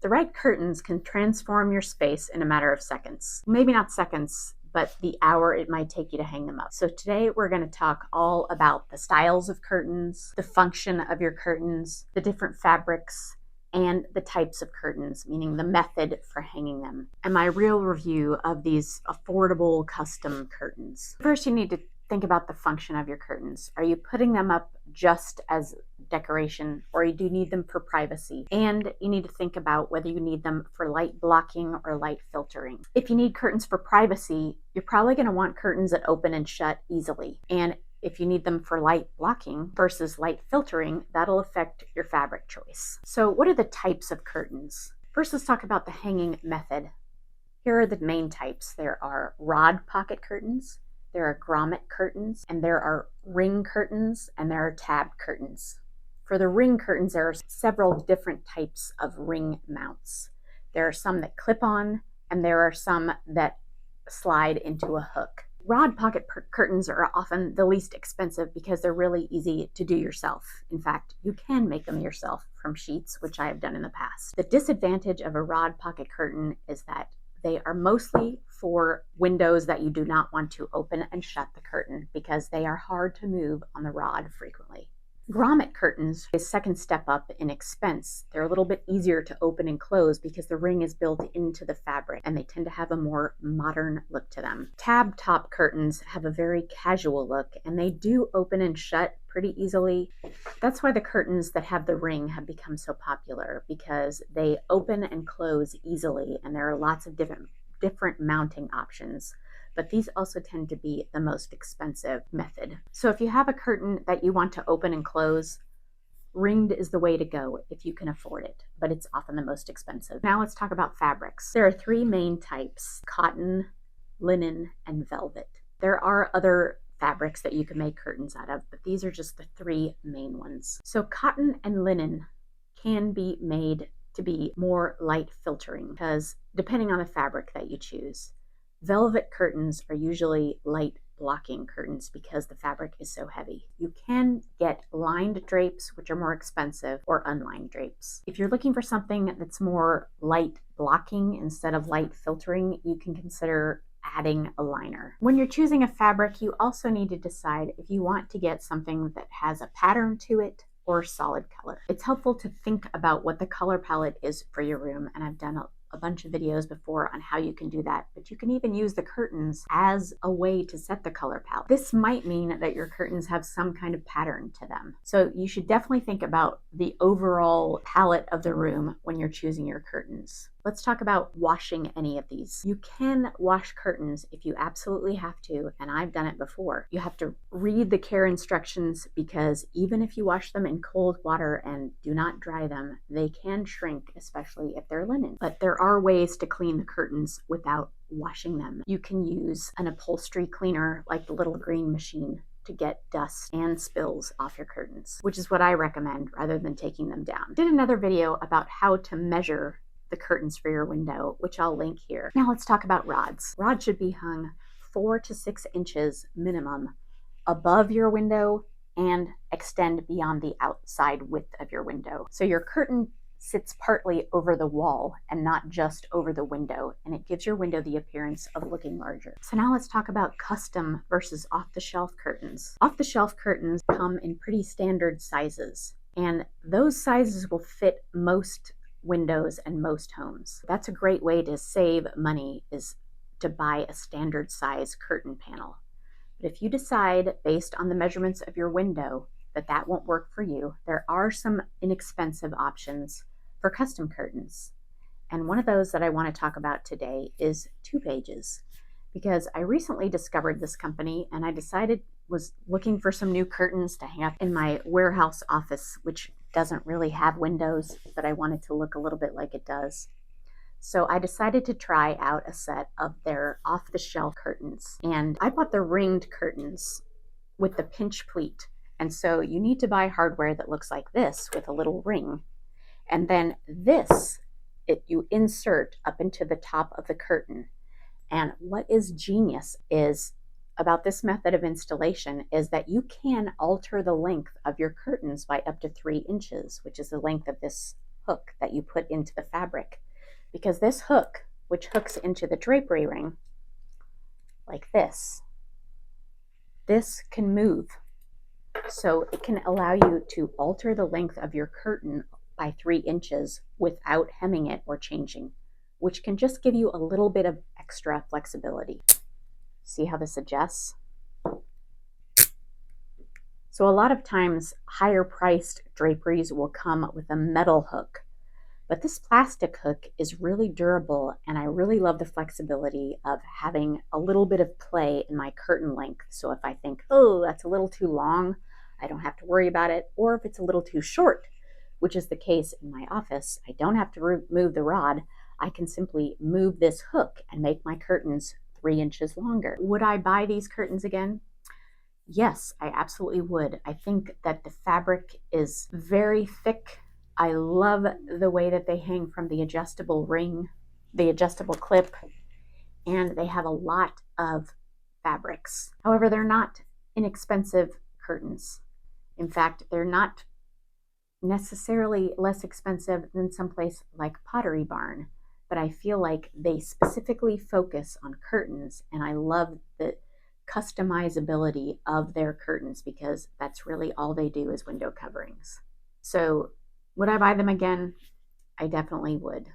The right curtains can transform your space in a matter of seconds. Maybe not seconds, but the hour it might take you to hang them up. So today we're going to talk all about the styles of curtains, the function of your curtains, the different fabrics, and the types of curtains, meaning the method for hanging them, and my real review of these affordable custom curtains. First, you need to think about the function of your curtains. Are you putting them up just as decoration, or do you need them for privacy? And you need to think about whether you need them for light blocking or light filtering. If you need curtains for privacy, you're probably going to want curtains that open and shut easily. And if you need them for light blocking versus light filtering, that'll affect your fabric choice. So what are the types of curtains? First, let's talk about the hanging method. Here are the main types. There are rod pocket curtains, there are grommet curtains, and there are ring curtains, and there are tab curtains. For the ring curtains, there are several different types of ring mounts. There are some that clip on, and there are some that slide into a hook. Rod pocket curtains are often the least expensive because they're really easy to do yourself. In fact, you can make them yourself from sheets, which I have done in the past. The disadvantage of a rod pocket curtain is that they are mostly for windows that you do not want to open and shut the curtain because they are hard to move on the rod frequently. Grommet curtains is a second step up in expense. They're a little bit easier to open and close because the ring is built into the fabric and they tend to have a more modern look to them. Tab top curtains have a very casual look and they do open and shut pretty easily. That's why the curtains that have the ring have become so popular, because they open and close easily and there are lots of different mounting options. But these also tend to be the most expensive method. So if you have a curtain that you want to open and close, ringed is the way to go if you can afford it, but it's often the most expensive. Now let's talk about fabrics. There are three main types: cotton, linen, and velvet. There are other fabrics that you can make curtains out of, but these are just the three main ones. So cotton and linen can be made to be more light filtering because depending on the fabric that you choose. Velvet curtains are usually light blocking curtains because the fabric is so heavy. You can get lined drapes, which are more expensive, or unlined drapes. If you're looking for something that's more light blocking instead of light filtering, you can consider adding a liner. When you're choosing a fabric, you also need to decide if you want to get something that has a pattern to it or solid color. It's helpful to think about what the color palette is for your room, and I've done a bunch of videos before on how you can do that, but you can even use the curtains as a way to set the color palette. This might mean that your curtains have some kind of pattern to them. So you should definitely think about the overall palette of the room when you're choosing your curtains. Let's talk about washing any of these. You can wash curtains if you absolutely have to, and I've done it before. You have to read the care instructions because even if you wash them in cold water and do not dry them, they can shrink, especially if they're linen. But there are ways to clean the curtains without washing them. You can use an upholstery cleaner like the little green machine to get dust and spills off your curtains, which is what I recommend rather than taking them down. I did another video about how to measure the curtains for your window, which I'll link here. Now let's talk about rods. Rods should be hung 4 to 6 inches minimum above your window and extend beyond the outside width of your window. So your curtain sits partly over the wall and not just over the window, and it gives your window the appearance of looking larger. So now let's talk about custom versus off-the-shelf curtains. Off-the-shelf curtains come in pretty standard sizes, and those sizes will fit most windows and most homes. That's a great way to save money, is to buy a standard size curtain panel. But if you decide based on the measurements of your window that won't work for you, there are some inexpensive options for custom curtains. And one of those that I want to talk about today is 2Pages, because I recently discovered this company and I was looking for some new curtains to hang up in my warehouse office, which doesn't really have windows, but I wanted to look a little bit like it does. So I decided to try out a set of their off-the-shelf curtains. And I bought the ringed curtains with the pinch pleat. And so you need to buy hardware that looks like this with a little ring. And then you insert up into the top of the curtain. And what is genius is about this method of installation is that you can alter the length of your curtains by up to 3 inches, which is the length of this hook that you put into the fabric, because this hook, which hooks into the drapery ring like this can move. So it can allow you to alter the length of your curtain by 3 inches without hemming it or changing, which can just give you a little bit of extra flexibility. See how this adjusts? So a lot of times higher priced draperies will come with a metal hook, but this plastic hook is really durable, and I really love the flexibility of having a little bit of play in my curtain length. So if I think, oh, that's a little too long, I don't have to worry about it. Or if it's a little too short, which is the case in my office, I don't have to remove the rod. I can simply move this hook and make my curtains 3 inches longer. Would I buy these curtains again? Yes, I absolutely would. I think that the fabric is very thick. I love the way that they hang from the adjustable ring, the adjustable clip, and they have a lot of fabrics. However, they're not inexpensive curtains. In fact, they're not necessarily less expensive than someplace like Pottery Barn, but I feel like they specifically focus on curtains, and I love the customizability of their curtains, because that's really all they do is window coverings. So would I buy them again? I definitely would.